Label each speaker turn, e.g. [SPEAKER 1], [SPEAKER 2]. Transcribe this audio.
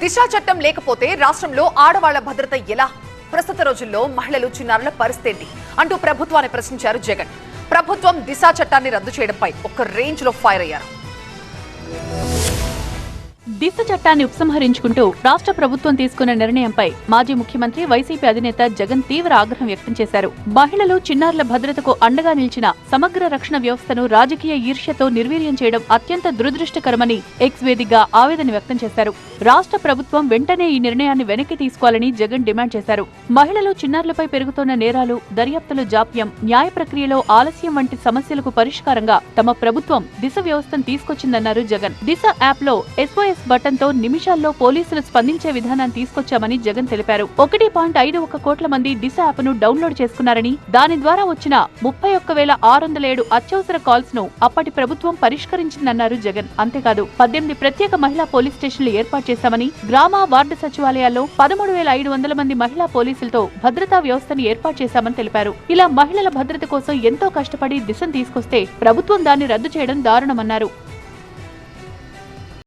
[SPEAKER 1] దిశ చట్టం లేకపోతే రాష్ట్రంలో ఆడవాళ్ల భద్రత ఎలా? ప్రస్తుత రోజుల్లో మహిళలు చిన్నారుల పరిస్థితి అంటూ ప్రభుత్వాన్ని ప్రశ్నించారు జగన్. ప్రభుత్వం దిశ చట్టాన్ని రద్దు చేయడంపై ఒక రేంజ్ లో ఫైర్ అయ్యారు.
[SPEAKER 2] దిశ చట్టాన్ని ఉపసంహరించుకుంటూ రాష్ట్ర ప్రభుత్వం తీసుకున్న నిర్ణయంపై మాజీ ముఖ్యమంత్రి వైసీపీ అధినేత జగన్ తీవ్ర ఆగ్రహం వ్యక్తం చేశారు. మహిళలు, చిన్నారుల భద్రతకు అండగా నిలిచిన సమగ్ర రక్షణ వ్యవస్థను రాజకీయ ఈర్ష్యతో నిర్వీర్యం చేయడం అత్యంత దురదృష్టకరమని ఎక్స్ వేదికగా ఆవేదన వ్యక్తం చేశారు. రాష్ట్ర ప్రభుత్వం వెంటనే ఈ నిర్ణయాన్ని వెనక్కి తీసుకోవాలని జగన్ డిమాండ్ చేశారు. మహిళలు, చిన్నారులపై పెరుగుతున్న నేరాలు, దర్యాప్తుల జాప్యం, న్యాయ ప్రక్రియలో ఆలస్యం వంటి సమస్యలకు పరిష్కారంగా తమ ప్రభుత్వం దిశ వ్యవస్థను తీసుకొచ్చిందన్నారు జగన్. దిశ యాప్ లో SOS బటన్ తో నిమిషాల్లో పోలీసులు స్పందించే విధానాన్ని తీసుకొచ్చామని జగన్ తెలిపారు. 1.51 కోట్ల మంది దిశ యాప్ ను డౌన్లోడ్ చేసుకున్నారని, దాని ద్వారా వచ్చిన 31,607 అత్యవసర కాల్స్ ను అప్పటి ప్రభుత్వం పరిష్కరించిందన్నారు జగన్. అంతేకాదు 18 ప్రత్యేక మహిళా పోలీస్ స్టేషన్లు ఏర్పాటు చేశామని, గ్రామ, వార్డు సచివాలయాల్లో 13,500 మంది మహిళా పోలీసులతో భద్రతా వ్యవస్థను ఏర్పాటు చేశామని తెలిపారు. ఇలా మహిళల భద్రత కోసం ఎంతో కష్టపడి దిశను తీసుకొస్తే ప్రభుత్వం దాన్ని రద్దు చేయడం దారుణమన్నారు.